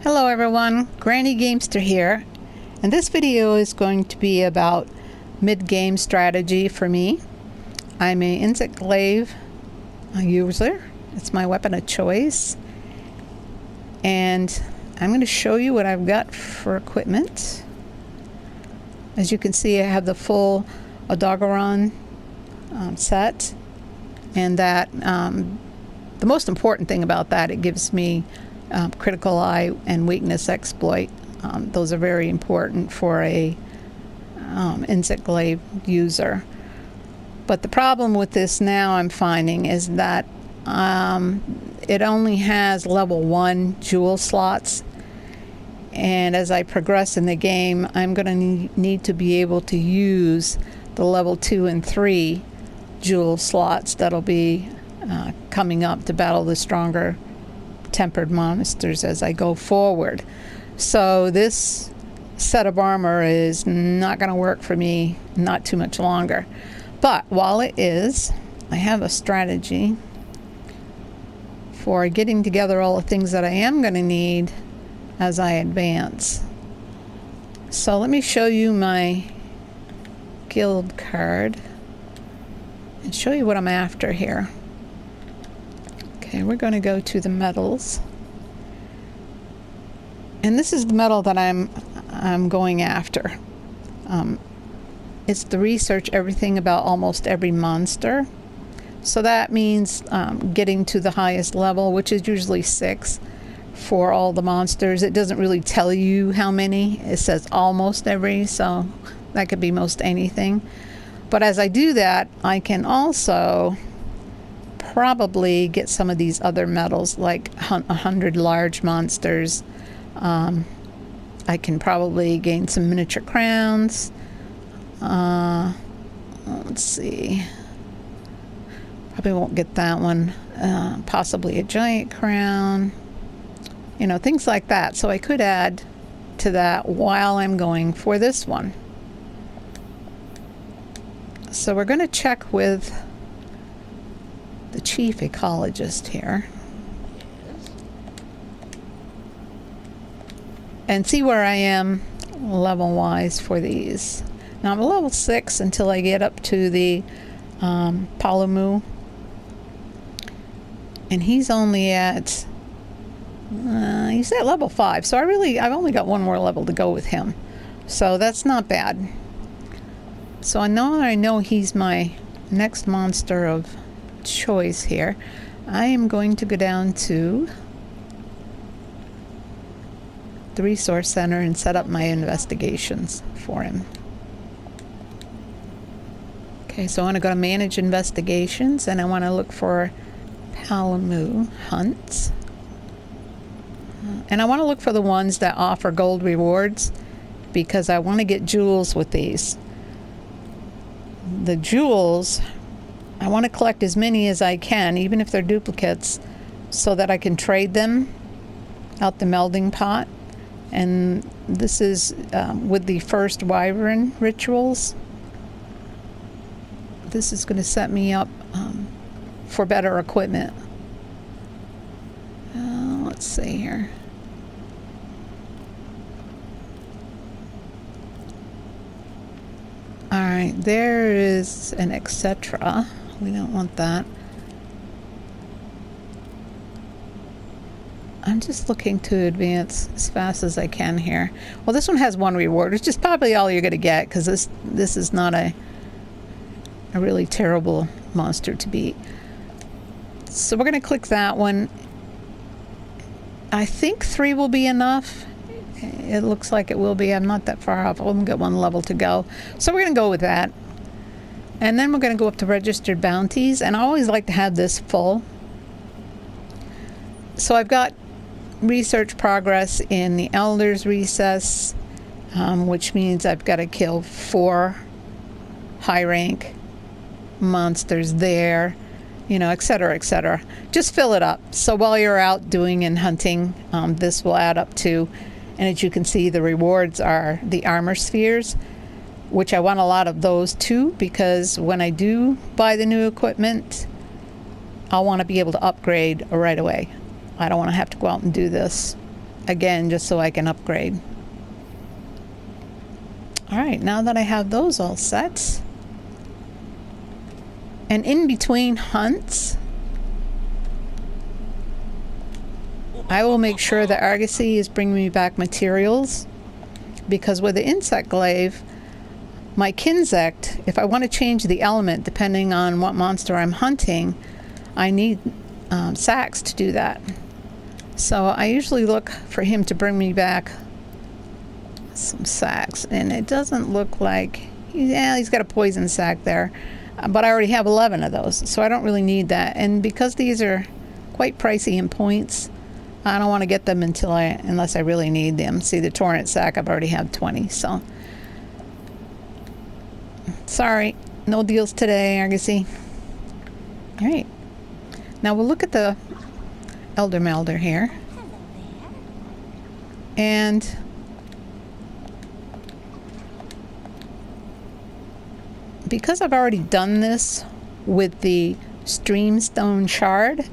Hello everyone, Granny Gamester here, and this video is going to be about mid-game strategy for me. I'm an insect glaive user. It's my weapon of choice, and I'm going to show you what I've got for equipment. As you can see, I have the full Odogaron set, and that the most important thing about that, it gives me critical eye and weakness exploit. Those are very important for a insect glaive user. But the problem with this now I'm finding is that it only has level 1 jewel slots, and as I progress in the game I'm going to need to be able to use the level 2 and 3 jewel slots that'll be coming up to battle the stronger tempered monsters as I go forward. So this set of armor is not going to work for me not too much longer. But while it is, I have a strategy for getting together all the things that I am going to need as I advance. So let me show you my guild card and show you what I'm after here. Okay, we're going to go to the medals. And this is the medal that I'm going after. It's to research everything about almost every monster. So that means getting to the highest level, which is usually 6 for all the monsters. It doesn't really tell you how many. It says almost every, so that could be most anything. But as I do that, I can also probably get some of these other medals, like 100 large monsters. I can probably gain some miniature crowns. Let's see. Probably won't get that one. Possibly a giant crown. You know, things like that. So I could add to that while I'm going for this one. So we're going to check with the chief ecologist here and see where I am level wise for these. Now I'm level 6 until I get up to the Palamu, and he's only at he's at level 5, so I've only got one more level to go with him, so that's not bad. So I know he's my next monster of choice here. I am going to go down to the resource center and set up my investigations for him. Okay, so I want to go to manage investigations, and I want to look for Palamu hunts, and I want to look for the ones that offer gold rewards, because I want to get jewels with these. The jewels, I want to collect as many as I can, even if they're duplicates, so that I can trade them out the melding pot. And this is with the first wyvern rituals. This is going to set me up for better equipment. Let's see here. Alright, there is an etc. We don't want that. I'm just looking to advance as fast as I can here. Well, this one has 1 reward, which is probably all you're going to get, because this is not a really terrible monster to beat. So we're going to click that one. I think 3 will be enough. It looks like it will be. I'm not that far off. I'll only got 1 level to go. So we're going to go with that. And then we're going to go up to registered bounties. And I always like to have this full. So I've got research progress in the Elder's Recess, which means I've got to kill 4 high rank monsters there, you know, etc., etc. Just fill it up. So while you're out doing and hunting, this will add up to, and as you can see, the rewards are the armor spheres, which I want a lot of those too, because when I do buy the new equipment, I'll want to be able to upgrade right away. I don't want to have to go out and do this again, just so I can upgrade. All right, now that I have those all set, and in between hunts, I will make sure that Argosy is bringing me back materials, because with the insect glaive, my Kinsect, if I want to change the element depending on what monster I'm hunting, I need sacks to do that. So I usually look for him to bring me back some sacks, and it doesn't look like, yeah, he's got a poison sack there, but I already have 11 of those, so I don't really need that. And because these are quite pricey in points, I don't want to get them unless I really need them. See, the torrent sack, I've already have 20, so sorry, no deals today, Argosy. All right, now we'll look at the Elder Melder here, and because I've already done this with the Streamstone Shard,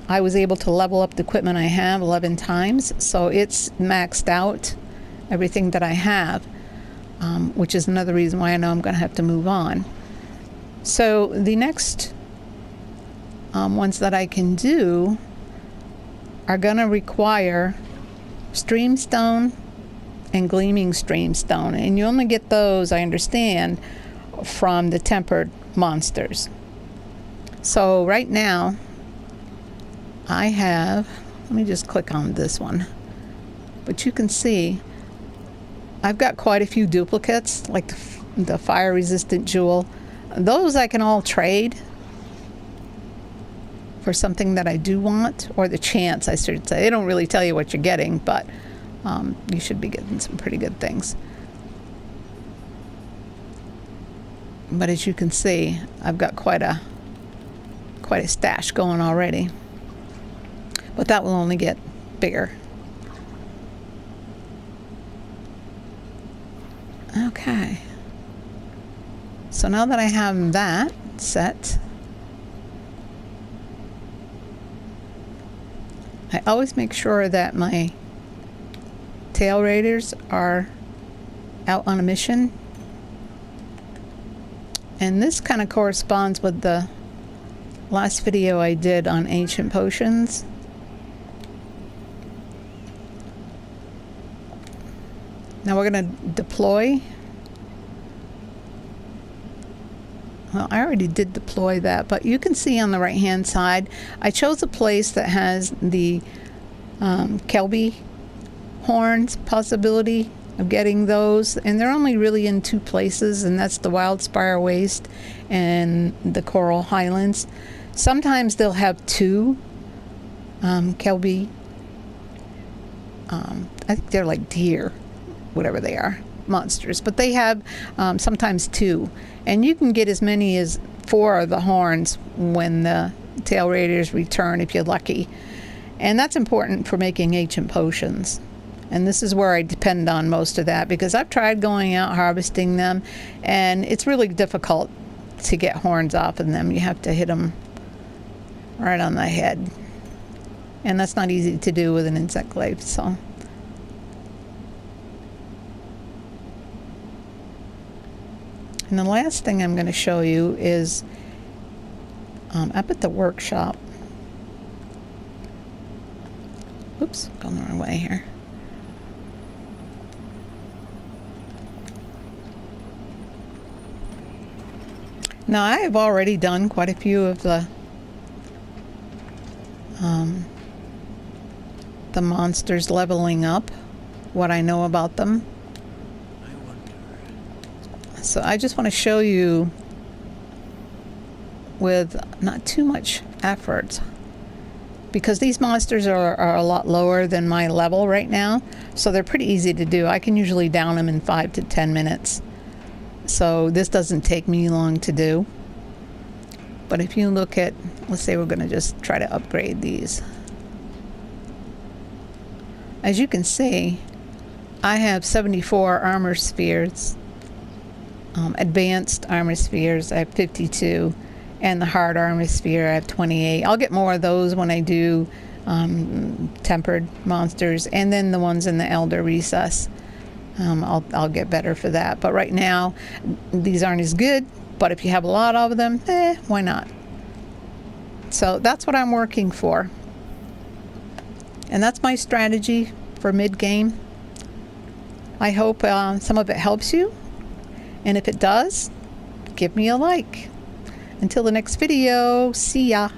I was able to level up the equipment I have 11 times, so it's maxed out everything that I have, which is another reason why I know I'm going to have to move on. So the next ones that I can do are going to require Streamstone and Gleaming Streamstone, and you only get those, I understand, from the tempered monsters. So right now I have, let me just click on this one, but you can see I've got quite a few duplicates, like the fire resistant jewel. Those I can all trade for something that I do want, or the chance, I should say. They don't really tell you what you're getting, but you should be getting some pretty good things. But as you can see, I've got quite a stash going already. But that will only get bigger. Okay. So now that I have that set, I always make sure that my tail raiders are out on a mission. And this kind of corresponds with the last video I did on ancient potions. Now we're going to deploy. Well, I already did deploy that, but you can see on the right hand side, I chose a place that has the Kelby horns possibility of getting those, and they're only really in two places, and that's the Wildspire Waste and the Coral Highlands. Sometimes they'll have two Kelby, I think they're like deer, whatever they are, monsters, but they have sometimes two, and you can get as many as 4 of the horns when the tail raiders return if you're lucky. And that's important for making ancient potions. And this is where I depend on most of that, because I've tried going out harvesting them, and it's really difficult to get horns off of them. You have to hit them right on the head, and that's not easy to do with an insect glaive. So and the last thing I'm going to show you is up at the workshop. Oops, going the wrong way here. Now I have already done quite a few of the monsters leveling up, what I know about them. So I just want to show you with not too much effort, because these monsters are a lot lower than my level right now, so they're pretty easy to do. I can usually down them in 5 to 10 minutes. So this doesn't take me long to do. But if you look at, let's say we're going to just try to upgrade these. As you can see, I have 74 armor spheres, advanced armor spheres, I have 52, and the hard armor sphere I have 28. I'll get more of those when I do tempered monsters, and then the ones in the elder recess. I'll get better for that. But right now, these aren't as good. But if you have a lot of them, why not? So that's what I'm working for. And that's my strategy for mid-game. I hope some of it helps you. And if it does, give me a like. Until the next video, see ya.